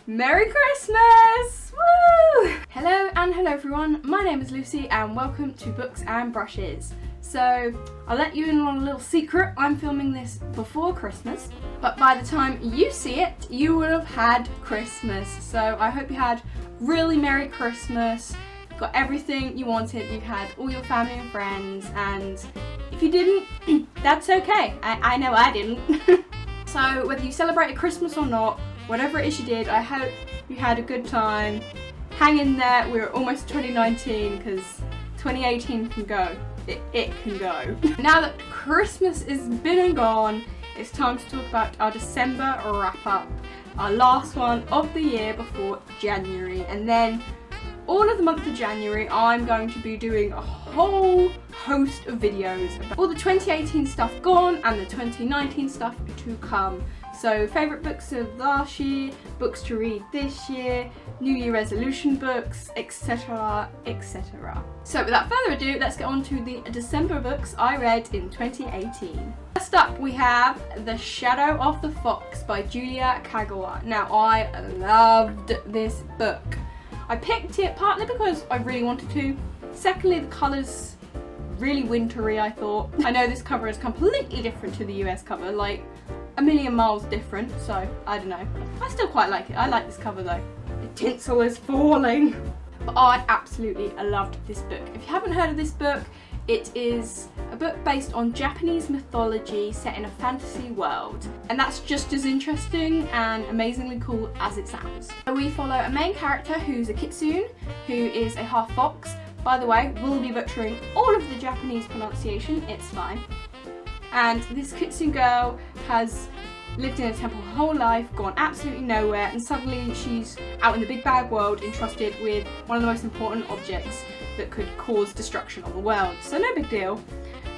Merry Christmas! Woo! Hello everyone, my name is Lucy and welcome to Books and Brushes. So, I'll let you in on a little secret. I'm filming this before Christmas, but by the time you see it, you will have had Christmas. So I hope you had really Merry Christmas, got everything you wanted, you had all your family and friends, and if you didn't, that's okay. I know I didn't. So whether you celebrated Christmas or not, whatever it is you did, I hope you had a good time. Hang in there, we're almost 2019 because 2018 can go. It can go. Now that Christmas is been and gone, it's time to talk about our December wrap up. Our last one of the year before January. And then all of the month of January, I'm going to be doing a whole host of videos about all the 2018 stuff gone and the 2019 stuff to come. So favourite books of last year, books to read this year, New Year resolution books, etc, etc. So without further ado, let's get on to the December books I read in 2018. First up we have The Shadow of the Fox by Julia Kagawa. Now I loved this book. I picked it partly because I really wanted to. Secondly, the colours really wintry, I thought. I know this cover is completely different to the US cover, like a million miles different, so I don't know. I still quite like it. I like this cover though. The tinsel is falling. But I absolutely loved this book. If you haven't heard of this book, it is a book based on Japanese mythology set in a fantasy world. And that's just as interesting and amazingly cool as it sounds. So we follow a main character who's a kitsune, who is a half fox. By the way, we'll be butchering all of the Japanese pronunciation, it's fine. And this kitsune girl has lived in a temple her whole life, gone absolutely nowhere, and suddenly she's out in the big bad world entrusted with one of the most important objects that could cause destruction on the world. So no big deal.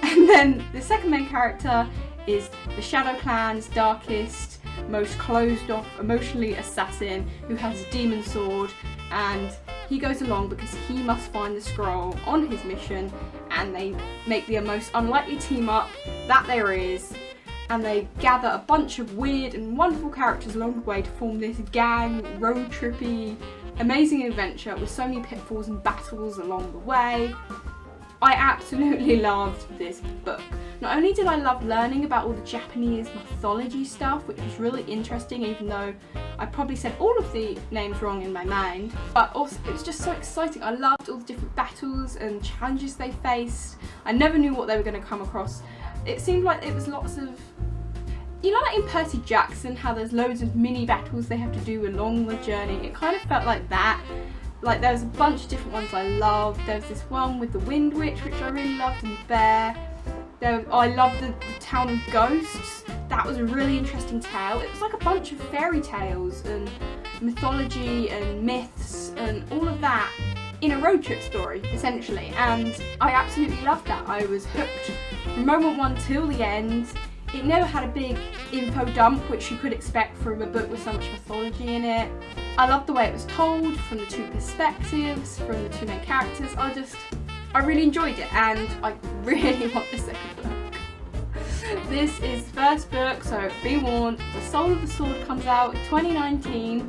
And then the second main character is the Shadow Clan's darkest, most closed off, emotionally assassin who has a demon sword, and he goes along because he must find the scroll on his mission, and they make the most unlikely team up that there is, and they gather a bunch of weird and wonderful characters along the way to form this gang, road trippy, amazing adventure with so many pitfalls and battles along the way. I absolutely loved this book. Not only did I love learning about all the Japanese mythology stuff, which was really interesting even though I probably said all of the names wrong in my mind, but also it was just so exciting. I loved all the different battles and challenges they faced. I never knew what they were going to come across. It seemed like it was lots of, you know, like in Percy Jackson, how there's loads of mini battles they have to do along the journey. It kind of felt like that. Like there was a bunch of different ones I loved. There was this one with the Wind Witch, which I really loved, and the bear. I loved the Town of Ghosts. That was a really interesting tale. It was like a bunch of fairy tales and mythology and myths and all of that in a road trip story, essentially. And I absolutely loved that. I was hooked from moment one till the end. It never had a big info dump, which you could expect from a book with so much mythology in it. I loved the way it was told, from the two perspectives, from the two main characters. I really enjoyed it, and I really want the second book. This is the first book, so be warned, The Soul of the Sword comes out in 2019,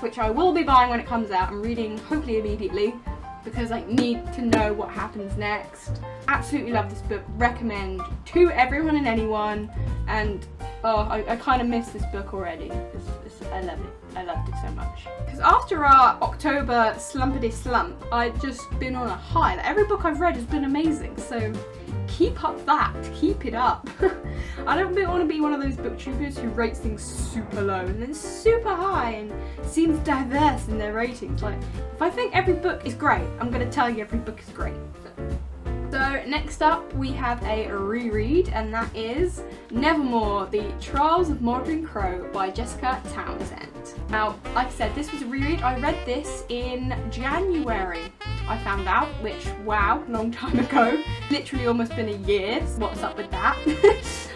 which I will be buying when it comes out and reading hopefully immediately, because I need to know what happens next. Absolutely love this book, recommend to everyone and anyone, and I kind of miss this book already. I love it. I loved it so much. Because after our October slumpity slump, I've just been on a high. Like, every book I've read has been amazing, so keep up that. Keep it up. I don't want to be one of those booktubers who rates things super low and then super high and seems diverse in their ratings. Like, if I think every book is great, I'm going to tell you every book is great. So next up we have a reread, and that is Nevermore, The Trials of Morrigan by Jessica Townsend. Now, like I said, this was a reread. I read this in January, I found out, which, wow, long time ago. Literally almost been a year. What's up with that?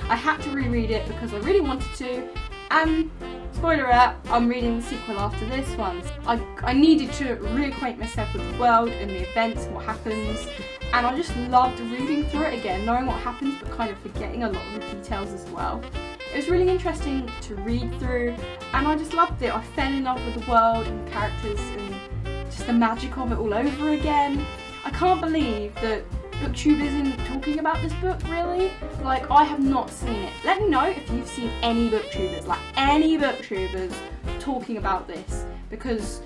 I had to reread it because I really wanted to. Spoiler alert, I'm reading the sequel after this one. I needed to reacquaint myself with the world and the events and what happens, and I just loved reading through it again, knowing what happens but kind of forgetting a lot of the details as well. It was really interesting to read through, and I just loved it. I fell in love with the world and the characters and just the magic of it all over again. I can't believe that BookTube isn't talking about this book, really. Like, I have not seen it. Let me know if you've seen any booktubers, like any booktubers talking about this, because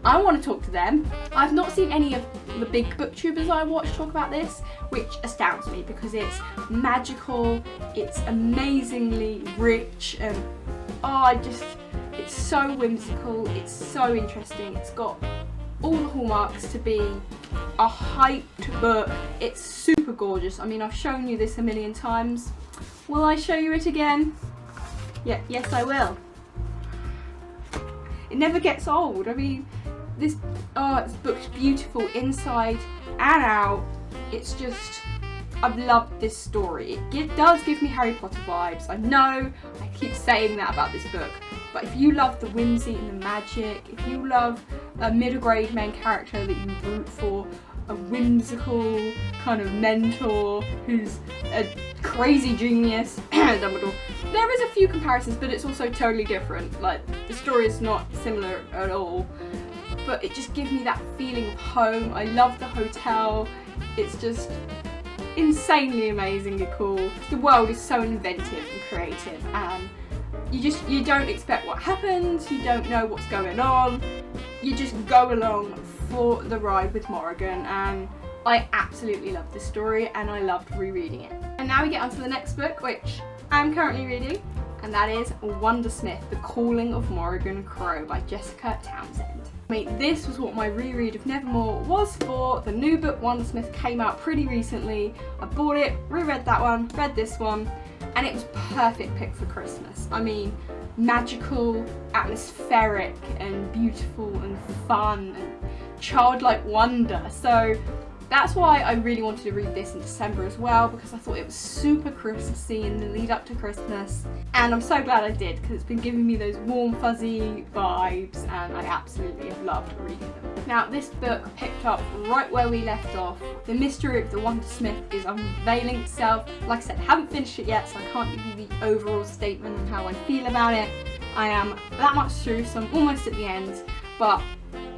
I want to talk to them. I've not seen any of the big booktubers I watch talk about this, which astounds me because it's magical, it's amazingly rich, and it's so whimsical, it's so interesting, it's got all the hallmarks to be a hyped book. It's super gorgeous. I mean, I've shown you this a million times. Will I show you it again? Yeah, yes I will. It never gets old. I mean, this book's beautiful inside and out. It's just, I've loved this story. It does give me Harry Potter vibes. I know I keep saying that about this book, but if you love the whimsy and the magic, if you love a middle grade main character that you root for, a whimsical kind of mentor who's a crazy genius, Dumbledore. There is a few comparisons, but it's also totally different. Like, the story is not similar at all, but it just gives me that feeling of home. I love the hotel. It's just insanely amazingly cool. The world is so inventive and creative, and you don't expect what happens, you don't know what's going on, you just go along for the ride with Morrigan, and I absolutely love this story and I loved rereading it. And now we get on to the next book, which I'm currently reading, and that is Wondersmith, The Calling of Morrigan Crow by Jessica Townsend. This was what my reread of Nevermore was for. The new book Wondersmith came out pretty recently. I bought it, reread that one, read this one, and it was perfect pick for Christmas. I mean, magical, atmospheric, and beautiful, and fun, and childlike wonder. So that's why I really wanted to read this in December as well, because I thought it was super Christmassy in the lead up to Christmas. And I'm so glad I did, because it's been giving me those warm, fuzzy vibes, and I absolutely have loved reading them. Now, this book picked up right where we left off. The mystery of the Wondersmith is unveiling itself. Like I said, I haven't finished it yet, so I can't give you the overall statement on how I feel about it. I am that much through, so I'm almost at the end, but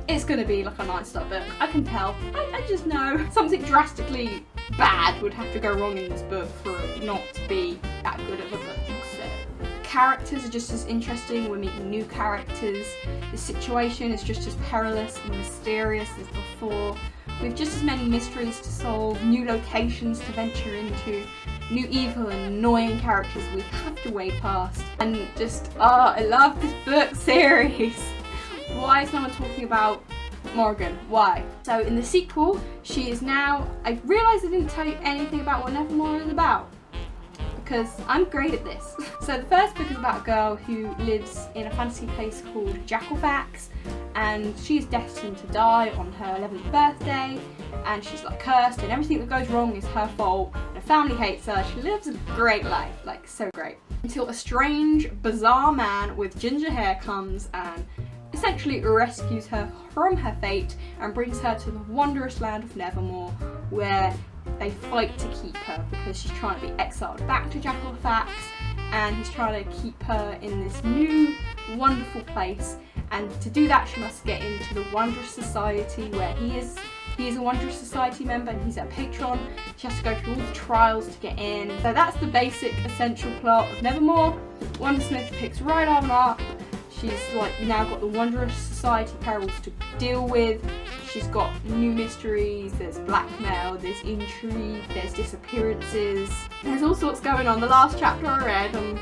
it's going to be like a 9-star book. I can tell. I just know something drastically bad would have to go wrong in this book for it not to be that good of a book. So, characters are just as interesting. We're meeting new characters. The situation is just as perilous and mysterious as before. We have just as many mysteries to solve, new locations to venture into, new evil and annoying characters we have to wade past. And just, I love this book series. Why is no one talking about Morrigan? Why? So in the sequel, she is now, I realised I didn't tell you anything about what Nevermore is about, because I'm great at this. So the first book is about a girl who lives in a fantasy place called Jackalfax, and she is destined to die on her 11th birthday, and she's like cursed, and everything that goes wrong is her fault, and her family hates her. She lives a great life, like so great, until a strange, bizarre man with ginger hair comes and essentially rescues her from her fate and brings her to the wondrous land of Nevermore, where they fight to keep her because she's trying to be exiled back to Jackalfax, and he's trying to keep her in this new wonderful place. And to do that, she must get into the Wondrous Society, where he is a Wondrous Society member and he's a patron. She has to go through all the trials to get in. So that's the basic essential plot of Nevermore. Wondersmith picks right on up. She's like now got the Wondrous Society perils to deal with. She's got new mysteries, there's blackmail, there's intrigue, there's disappearances. There's all sorts going on. The last chapter I read, I'm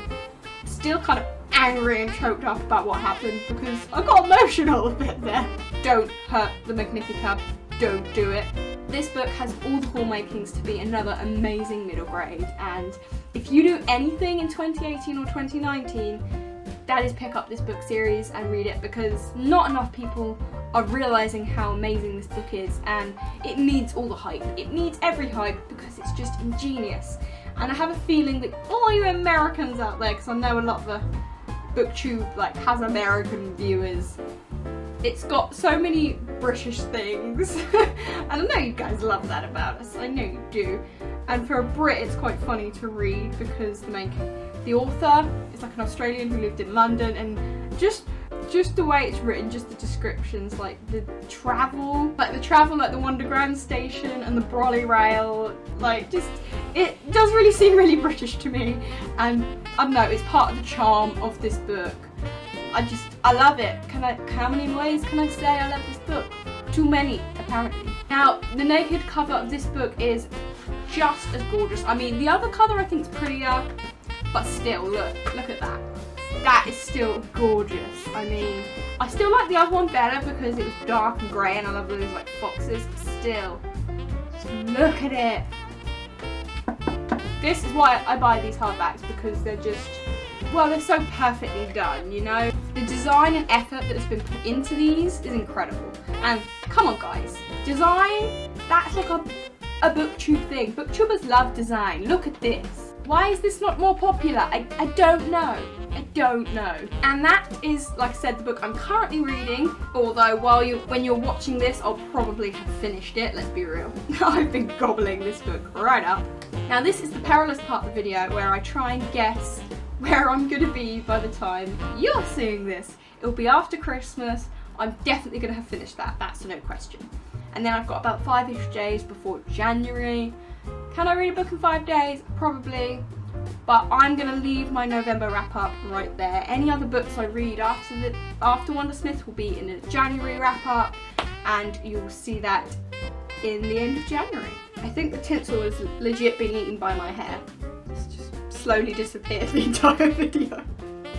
still kind of angry and choked up about what happened because I got emotional a bit there. Don't hurt the Magnifica. Don't do it. This book has all the hallmarkings to be another amazing middle grade, and if you do anything in 2018 or 2019, that is pick up this book series and read it, because not enough people are realising how amazing this book is, and it needs all the hype. It needs every hype because it's just ingenious. And I have a feeling that all you Americans out there, because I know a lot of the BookTube has American viewers, it's got so many British things. And I know you guys love that about us. I know you do. And for a Brit, it's quite funny to read because the main The author is like an Australian who lived in London, and just the way it's written, just the descriptions, like the travel, like the Wonderground station and the Brolly Rail, like just, it does really seem really British to me, and I don't know, it's part of the charm of this book. I love it. How many ways can I say I love this book? Too many, apparently. Now, the naked cover of this book is just as gorgeous. I mean, the other cover I think is prettier, but still, look at that. That is still gorgeous. I mean, I still like the other one better because it was dark and grey and I love those like foxes, but still, just look at it. This is why I buy these hardbacks, because they're just, well, they're so perfectly done, you know? The design and effort that has been put into these is incredible. And come on guys, design, that's like a booktube thing. Booktubers love design. Look at this. Why is this not more popular? I don't know. I don't know. And that is, like I said, the book I'm currently reading, although when you're watching this, I'll probably have finished it, let's be real. I've been gobbling this book right up. Now this is the perilous part of the video where I try and guess where I'm gonna be by the time you're seeing this. It'll be after Christmas. I'm definitely gonna have finished that, that's no question. And then I've got about 5-ish days before January. Can I read a book in 5 days? Probably. But I'm going to leave my November wrap up right there. Any other books I read after Wondersmith will be in a January wrap up, and you'll see that in the end of January. I think the tinsel has legit been eaten by my hair. It's just slowly disappeared the entire video.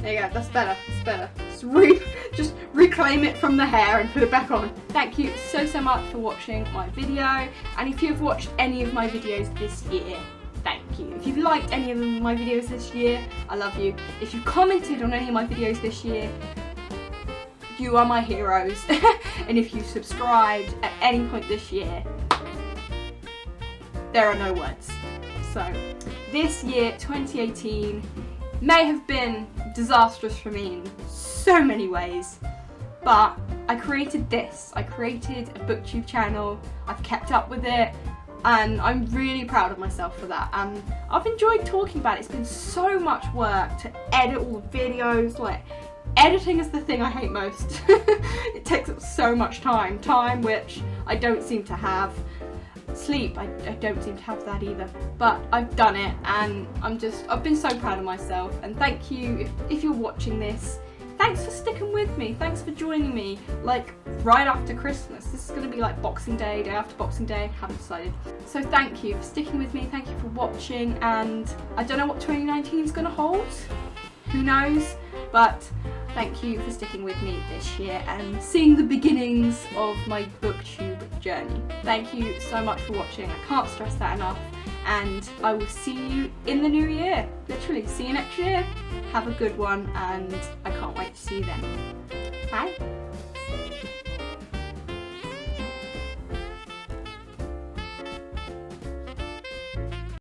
There you go, that's better, that's better. Just reclaim it from the hair and put it back on. Thank you so much for watching my video, and if you've watched any of my videos this year, thank you. If you've liked any of my videos this year, I love you. If you commented on any of my videos this year, you are my heroes. And if you subscribed at any point this year, there are no words. So, this year, 2018, may have been disastrous for me in so many ways, but I created this. I created a booktube channel, I've kept up with it, and I'm really proud of myself for that, and I've enjoyed talking about it. It's been so much work to edit all the videos. Like, editing is the thing I hate most. It takes up so much time which I don't seem to have. Sleep, I don't seem to have that either, but I've done it, and I've been so proud of myself. And thank you if you're watching this. Thanks for sticking with me, thanks for joining me, like right after Christmas. This is going to be like Boxing Day, day after Boxing Day, haven't decided. So thank you for sticking with me, thank you for watching, and I don't know what 2019 is going to hold, who knows, but thank you for sticking with me this year and seeing the beginnings of my booktube journey. Thank you so much for watching, I can't stress that enough, and I will see you in the new year. Literally, see you next year. Have a good one, and I can't wait to see you then. Bye.